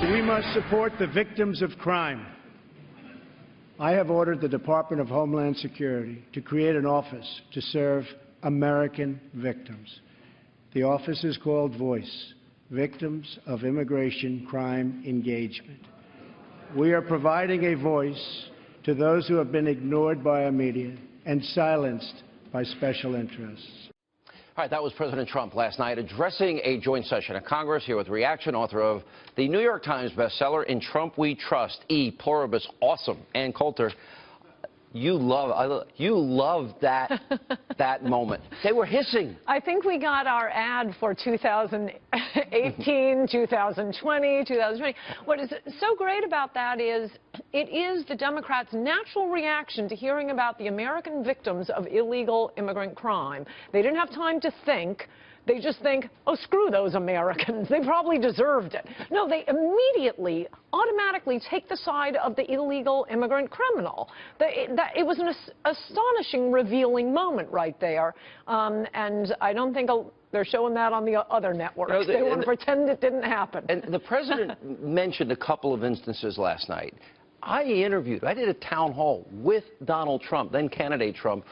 We must support the victims of crime. I have ordered the Department of Homeland Security to create an office to serve American victims. The office is called VOICE, Victims of Immigration Crime Engagement. We are providing a voice to those who have been ignored by our media and silenced by special interests. All right, that was President Trump last night addressing a joint session of Congress. Here with reaction, author of the New York Times bestseller, In Trump We Trust, E Pluribus Awesome, Ann Coulter. You love that moment. They were hissing. I think we got our ad for 2018, 2020, 2020. What is so great about that is it is the Democrats' natural reaction to hearing about the American victims of illegal immigrant crime. They didn't have time to think. They just think, oh, screw those Americans. They probably deserved it. No, they immediately, automatically take the side of the illegal immigrant criminal. It was an astonishing, revealing moment right there. And I don't think they're showing that on the other networks. No, they want to pretend it didn't happen. And the president mentioned a couple of instances last night. I did a town hall with Donald Trump, then candidate Trump,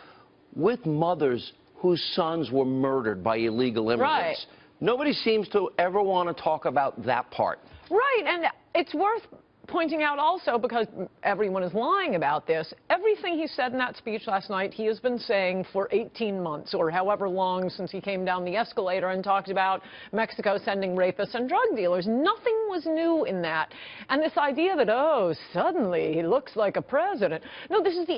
with mothers whose sons were murdered by illegal immigrants. Right. Nobody seems to ever want to talk about that part. Right, and it's worth pointing out also, because everyone is lying about this, everything he said in that speech last night, he has been saying for 18 months or however long since he came down the escalator and talked about Mexico sending rapists and drug dealers. Nothing was new in that. And this idea that, oh, suddenly he looks like a president. No, this is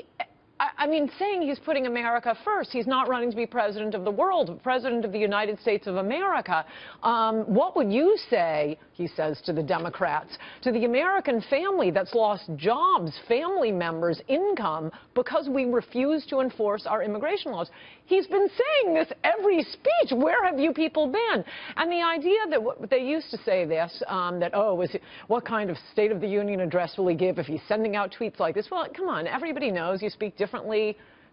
I mean, saying he's putting America first. He's not running to be president of the world, president of the United States of America. What would you say, he says to the Democrats, to the American family that's lost jobs, family members, income, because we refuse to enforce our immigration laws? He's been saying this every speech. Where have you people been? And the idea that they used to say this, that, oh, what kind of State of the Union address will he give if he's sending out tweets like this? Well, come on, everybody knows you speak differently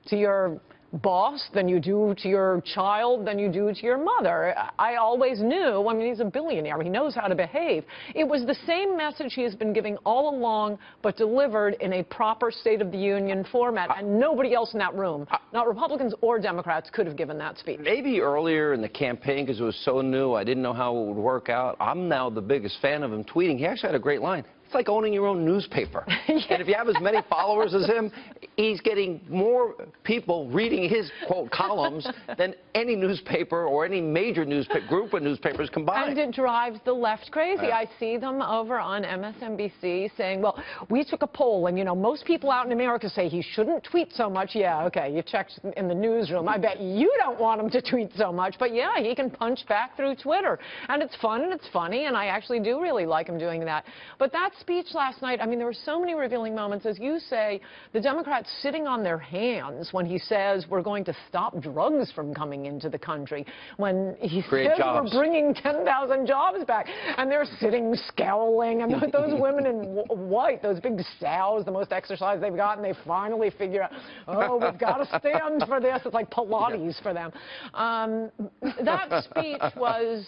to your boss than you do to your child than you do to your mother. I always knew, I mean, he's a billionaire. He knows how to behave. It was the same message he has been giving all along, but delivered in a proper State of the Union format. And nobody else in that room, not Republicans or Democrats, could have given that speech. Maybe earlier in the campaign, because it was so new, I didn't know how it would work out. I'm now the biggest fan of him tweeting. He actually had a great line. It's like owning your own newspaper. Yeah. And if you have as many followers as him, he's getting more people reading his, quote, columns than any newspaper or any major group of newspapers combined. And it drives the left crazy. I see them over on MSNBC saying, well, we took a poll, and, you know, most people out in America say he shouldn't tweet so much. Yeah, okay, you checked in the newsroom. I bet you don't want him to tweet so much. But, yeah, he can punch back through Twitter. And it's fun and it's funny, and I actually do really like him doing that. But that speech last night, I mean, there were so many revealing moments. As you say, the Democrats sitting on their hands when he says we're going to stop drugs from coming into the country, when he says we're bringing 10,000 jobs back, and they're sitting scowling, and those women in white, those big sows, the most exercise they've gotten, they finally figure out, oh, we've got to stand for this. It's like Pilates for them. That speech was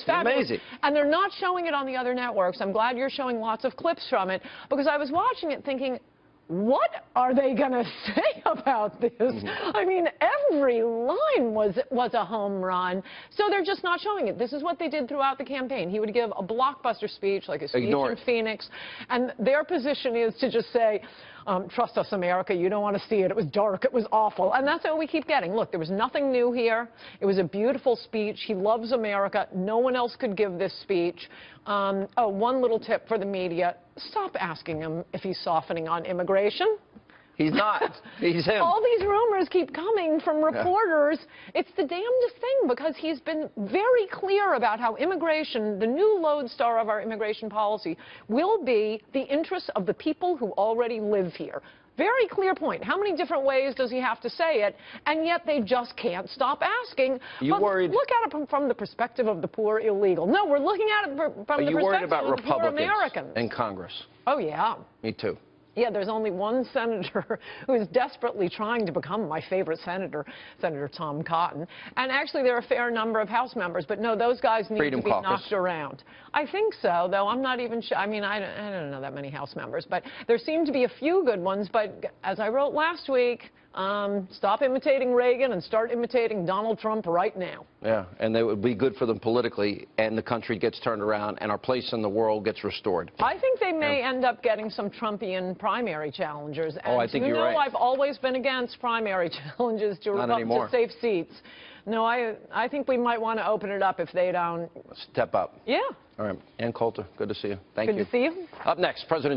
fabulous. Amazing. And they're not showing it on the other networks. I'm glad you're showing lots of clips from it, because I was watching it thinking, what are they going to say about this? I mean, every line was a home run. So they're just not showing it. This is what they did throughout the campaign. He would give a blockbuster speech, like a speech in Phoenix, and their position is to just say, trust us, America, you don't want to see it. It was dark. It was awful. And that's what we keep getting. Look, there was nothing new here. It was a beautiful speech. He loves America. No one else could give this speech. Oh, one little tip for the media. Stop asking him if he's softening on immigration. He's not. He's him. All these rumors keep coming from reporters. Yeah. It's the damnedest thing, because he's been very clear about how immigration, the new lodestar of our immigration policy, will be the interests of the people who already live here. Very clear point. How many different ways does he have to say it? And yet they just can't stop asking. You worried? Look at it from the perspective of the poor illegal. No, we're looking at it from the perspective of the poor Americans. In Congress? Oh, yeah. Me too. Yeah, there's only one senator who is desperately trying to become my favorite senator, Senator Tom Cotton. And actually, there are a fair number of House members. But no, those guys need Freedom to be Caucus. knocked around. I think so, though. I'm not even sure. I mean, I don't know that many House members. But there seem to be a few good ones. But as I wrote last week, stop imitating Reagan and start imitating Donald Trump right now. Yeah, and they would be good for them politically, and the country gets turned around, and our place in the world gets restored. I think they may end up getting some Trumpian primary challengers. And I think you're right. I've always been against primary challenges to safe seats. No, I think we might want to open it up if they don't Step up. Yeah. All right. Ann Coulter, good to see you. Thank you. Good to see you. Up next, President